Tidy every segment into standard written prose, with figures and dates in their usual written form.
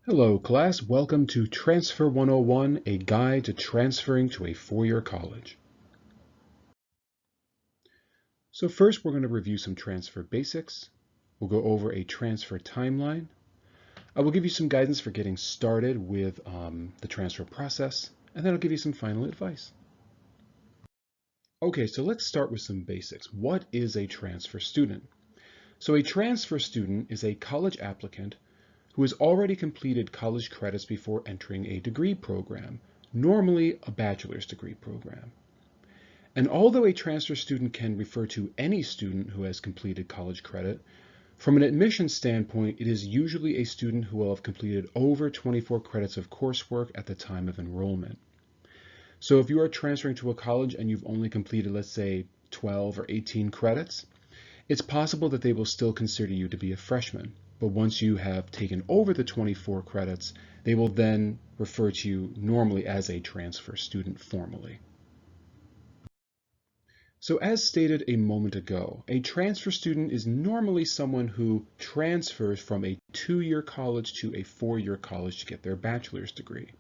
Hello class, welcome to Transfer 101, a guide to transferring to a four-year college. So first we're going to review some transfer basics. We'll go over a transfer timeline. I will give you some guidance for getting started with the transfer process, and then I'll give you some final advice. Okay, so let's start with some basics. What is a transfer student? So a transfer student is a college applicant who has already completed college credits before entering a degree program, normally a bachelor's degree program. And although a transfer student can refer to any student who has completed college credit, from an admission standpoint, it is usually a student who will have completed over 24 credits of coursework at the time of enrollment. So if you are transferring to a college and you've only completed, let's say, 12 or 18 credits, it's possible that they will still consider you to be a freshman. But once you have taken over the 24 credits, they will then refer to you normally as a transfer student formally. So as stated a moment ago, a transfer student is normally someone who transfers from a two-year college to a four-year college to get their bachelor's degree.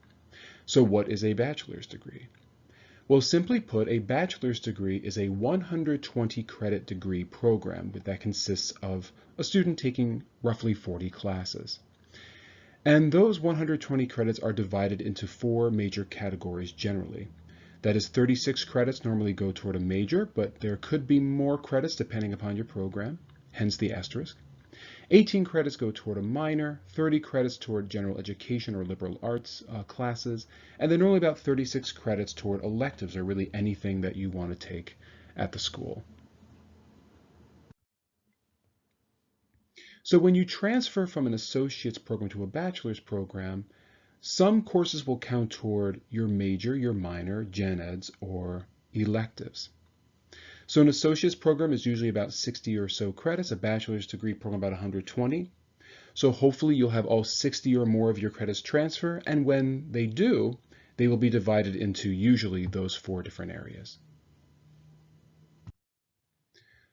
So what is a bachelor's degree? Well, simply put, a bachelor's degree is a 120 credit degree program that consists of a student taking roughly 40 classes. And those 120 credits are divided into four major categories generally. That is 36 credits normally go toward a major, but there could be more credits depending upon your program, hence the asterisk. 18 credits go toward a minor, 30 credits toward general education or liberal arts classes, and then only about 36 credits toward electives, or really anything that you want to take at the school. So when you transfer from an associate's program to a bachelor's program, some courses will count toward your major, your minor, gen eds, or electives. So an associate's program is usually about 60 or so credits, a bachelor's degree program about 120. So hopefully you'll have all 60 or more of your credits transfer, and when they do, they will be divided into usually those four different areas.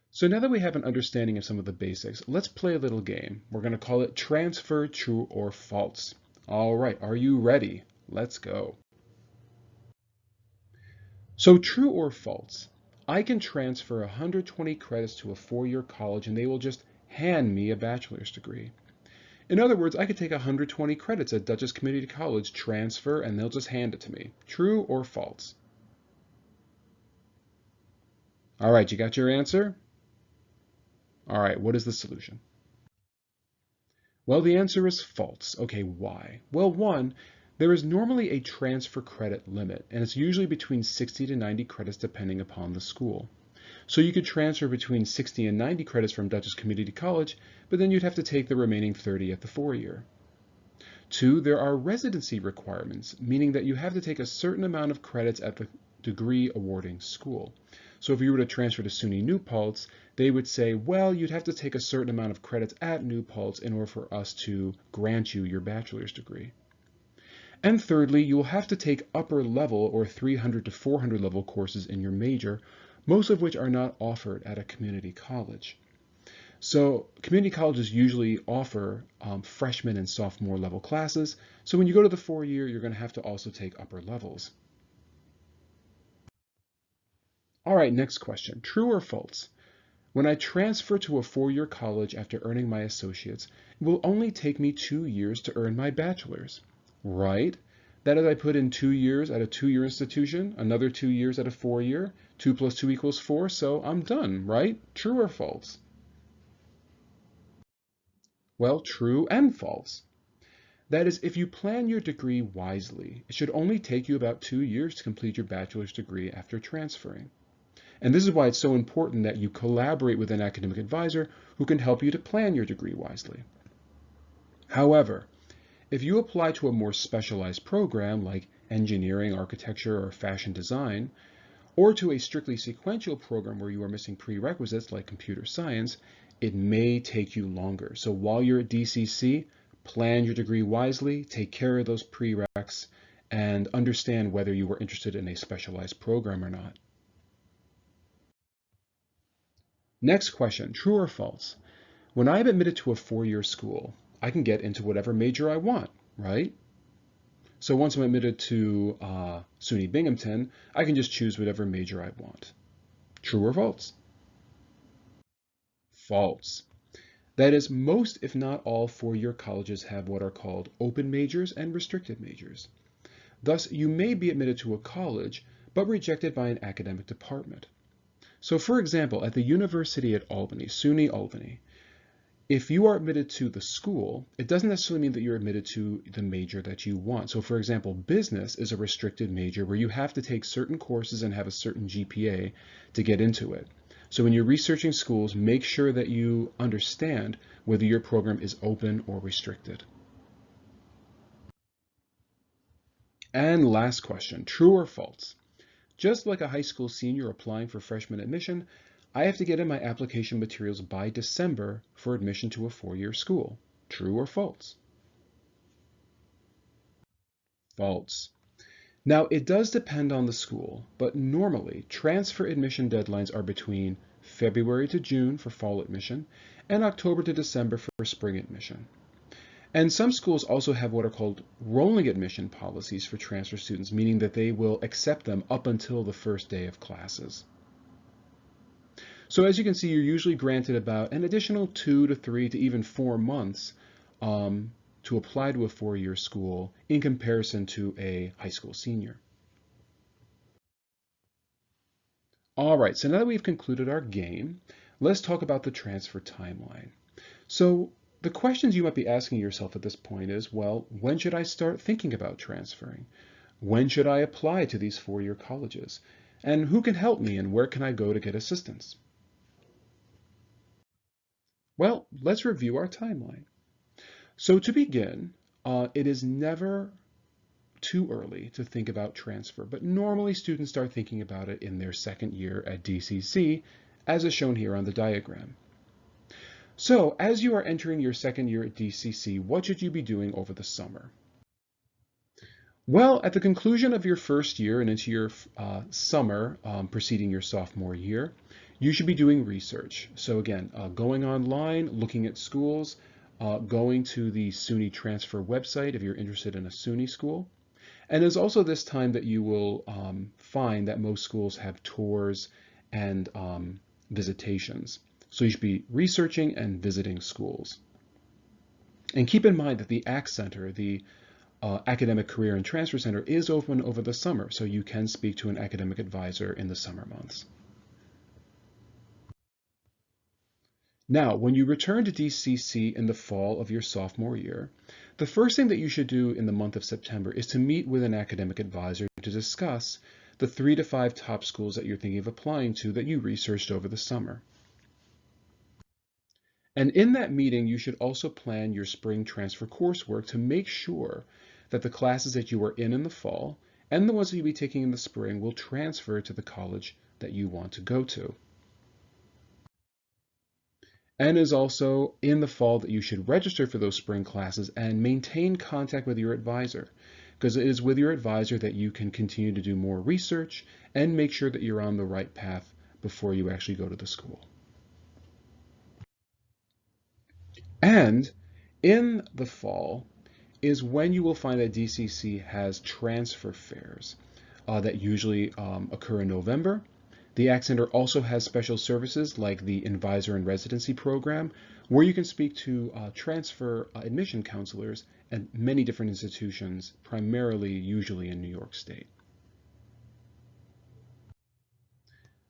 So now that we have an understanding of some of the basics, let's play a little game. We're going to call it transfer true or false. All right, are you ready? Let's go. So true or false, I can transfer 120 credits to a four-year college and they will just hand me a bachelor's degree. In other words, I could take 120 credits at Dutchess Community College, transfer, and they'll just hand it to me. True or false? All right, you got your answer? All right, what is the solution? Well, the answer is false. Okay, why? Well, one, there is normally a transfer credit limit, and it's usually between 60 to 90 credits depending upon the school. So you could transfer between 60 and 90 credits from Dutchess Community College, but then you'd have to take the remaining 30 at the four-year. Two, there are residency requirements, meaning that you have to take a certain amount of credits at the degree awarding school. So if you were to transfer to SUNY New Paltz, they would say, well, you'd have to take a certain amount of credits at New Paltz in order for us to grant you your bachelor's degree. And thirdly, you will have to take upper level or 300 to 400 level courses in your major, most of which are not offered at a community college. So community colleges usually offer freshman and sophomore level classes. So when you go to the four-year, you're going to have to also take upper levels. All right, next question. True or false? When I transfer to a four-year college after earning my associates, it will only take me 2 years to earn my bachelor's. Right? That is, I put in 2 years at a two-year institution, another 2 years at a four-year, 2 plus 2 equals 4, so I'm done, right? True or false? Well, true and false. That is, if you plan your degree wisely, it should only take you about 2 years to complete your bachelor's degree after transferring. And this is why it's so important that you collaborate with an academic advisor who can help you to plan your degree wisely. However, if you apply to a more specialized program like engineering, architecture, or fashion design, or to a strictly sequential program where you are missing prerequisites like computer science, it may take you longer. So while you're at DCC, plan your degree wisely, take care of those prereqs, and understand whether you are interested in a specialized program or not. Next question, true or false? When I am admitted to a four-year school, I can get into whatever major I want. right? So once I'm admitted to SUNY Binghamton, I can just choose whatever major I want. True or false? False. That is, most, if not all, four-year colleges have what are called open majors and restricted majors. Thus, you may be admitted to a college, but rejected by an academic department. So for example, at the University at Albany, SUNY Albany, if you are admitted to the school, it doesn't necessarily mean that you're admitted to the major that you want. So for example, business is a restricted major where you have to take certain courses and have a certain GPA to get into it. So when you're researching schools, make sure that you understand whether your program is open or restricted. And last question, true or false? Just like a high school senior applying for freshman admission, I have to get in my application materials by December for admission to a four-year school. True or false? False. Now, it does depend on the school, but normally transfer admission deadlines are between February to June for fall admission and October to December for spring admission. And some schools also have what are called rolling admission policies for transfer students, meaning that they will accept them up until the first day of classes. So as you can see, you're usually granted about an additional 2 to 3 to even 4 months to apply to a four-year school in comparison to a high school senior. All right, so now that we've concluded our game, let's talk about the transfer timeline. So the questions you might be asking yourself at this point is, well, when should I start thinking about transferring? When should I apply to these four-year colleges? And who can help me and where can I go to get assistance? Well, let's review our timeline. So to begin, it is never too early to think about transfer, but normally students start thinking about it in their second year at DCC, as is shown here on the diagram. So as you are entering your second year at DCC, what should you be doing over the summer? Well, at the conclusion of your first year and into your summer preceding your sophomore year, you should be doing research. So again, going online, looking at schools, going to the SUNY transfer website if you're interested in a SUNY school. And there's also this time that you will find that most schools have tours and visitations. So you should be researching and visiting schools. And keep in mind that the ACT Center, the Academic Career and Transfer Center, is open over the summer, so you can speak to an academic advisor in the summer months. Now, when you return to DCC in the fall of your sophomore year, the first thing that you should do in the month of September is to meet with an academic advisor to discuss the 3 to 5 top schools that you're thinking of applying to that you researched over the summer. And in that meeting, you should also plan your spring transfer coursework to make sure that the classes that you are in the fall and the ones that you'll be taking in the spring will transfer to the college that you want to go to. And is also in the fall that you should register for those spring classes and maintain contact with your advisor, because it is with your advisor that you can continue to do more research and make sure that you're on the right path before you actually go to the school. And in the fall is when you will find that DCC has transfer fairs that usually occur in November. The ACT Center also has special services like the Advisor in Residency program, where you can speak to transfer admission counselors at many different institutions, primarily usually in New York State.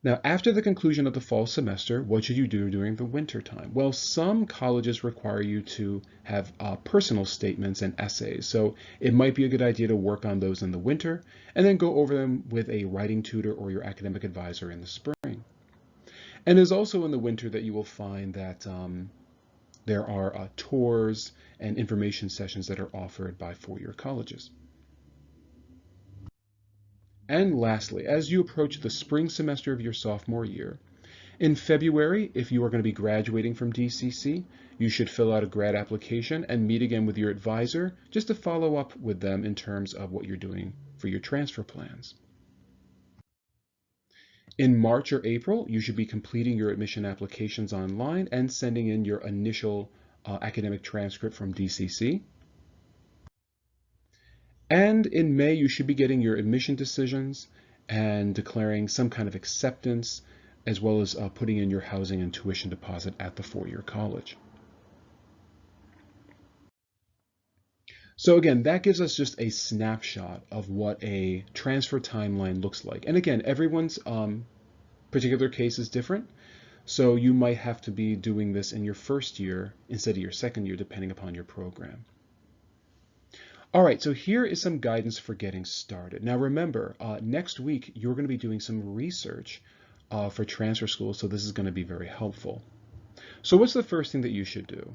Now, after the conclusion of the fall semester, what should you do during the winter time? Well, some colleges require you to have personal statements and essays, so it might be a good idea to work on those in the winter and then go over them with a writing tutor or your academic advisor in the spring. And it's also in the winter that you will find that there are tours and information sessions that are offered by four-year colleges. And lastly, as you approach the spring semester of your sophomore year, in February, if you are going to be graduating from DCC, you should fill out a grad application and meet again with your advisor just to follow up with them in terms of what you're doing for your transfer plans. In March or April, you should be completing your admission applications online and sending in your initial academic transcript from DCC. And in May, you should be getting your admission decisions and declaring some kind of acceptance, as well as putting in your housing and tuition deposit at the four-year college. So again, that gives us just a snapshot of what a transfer timeline looks like. And again, everyone's particular case is different. So you might have to be doing this in your first year instead of your second year, depending upon your program. All right, so here is some guidance for getting started. Now remember, next week you're going to be doing some research for transfer schools, so this is going to be very helpful. So what's the first thing that you should do?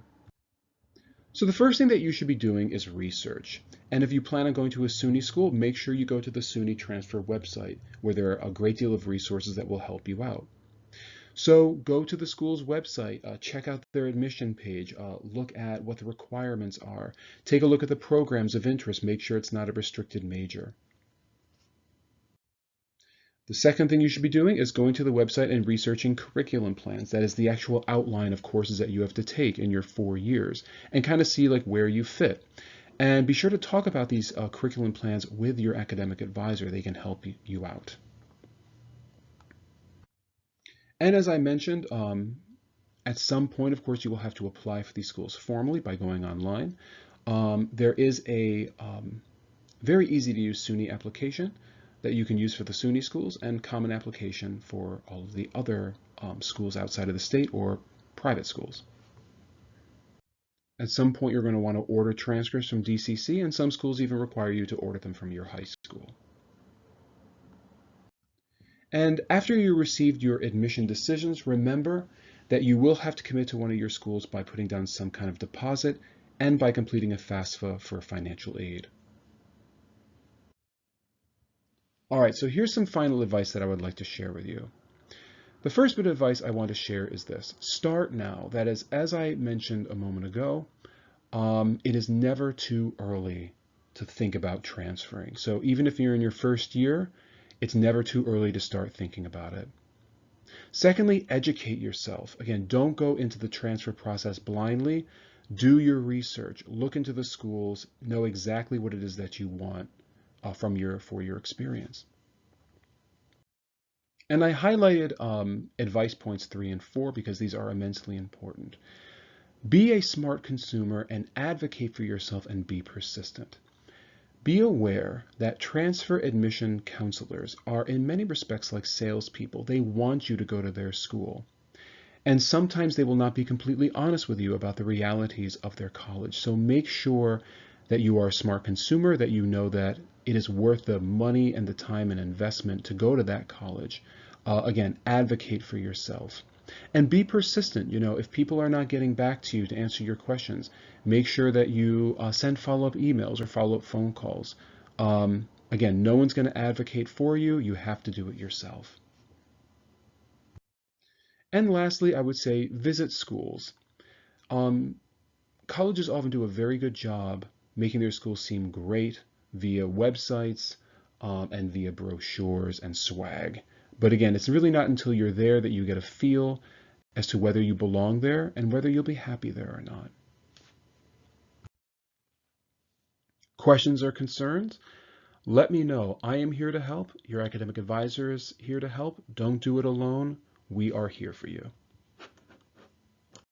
So the first thing that you should be doing is research. And if you plan on going to a SUNY school, make sure you go to the SUNY Transfer website, where there are a great deal of resources that will help you out. So go to the school's website, check out their admission page, look at what the requirements are, take a look at the programs of interest, make sure it's not a restricted major. The second thing you should be doing is going to the website and researching curriculum plans. That is the actual outline of courses that you have to take in your 4 years, and kind of see like where you fit. And be sure to talk about these curriculum plans with your academic advisor. They can help you out. And as I mentioned, at some point, of course, you will have to apply for these schools formally by going online. There is a very easy to use SUNY application that you can use for the SUNY schools, and common application for all of the other schools outside of the state or private schools. At some point, you're going to want to order transcripts from DCC, and some schools even require you to order them from your high school. And after you received your admission decisions, remember that you will have to commit to one of your schools by putting down some kind of deposit and by completing a FAFSA for financial aid. All right, so here's some final advice that I would like to share with you. The first bit of advice I want to share is this: start now. That is, as I mentioned a moment ago, it is never too early to think about transferring. So even if you're in your first year, it's never too early to start thinking about it. Secondly, educate yourself. Again, don't go into the transfer process blindly. Do your research, look into the schools, know exactly what it is that you want from your 4-year experience. And I highlighted advice points 3 and 4 because these are immensely important. Be a smart consumer and advocate for yourself, and be persistent. Be aware that transfer admission counselors are in many respects like salespeople. They want you to go to their school. And sometimes they will not be completely honest with you about the realities of their college. So make sure that you are a smart consumer, that you know that it is worth the money and the time and investment to go to that college. Again, advocate for yourself. And be persistent. You know, if people are not getting back to you to answer your questions, make sure that you send follow-up emails or follow-up phone calls. Again, no one's going to advocate for you. You have to do it yourself. And lastly, I would say visit schools. Colleges often do a very good job making their schools seem great via websites and via brochures and swag. But again, it's really not until you're there that you get a feel as to whether you belong there and whether you'll be happy there or not. Questions or concerns? Let me know. I am here to help. Your academic advisor is here to help. Don't do it alone. We are here for you.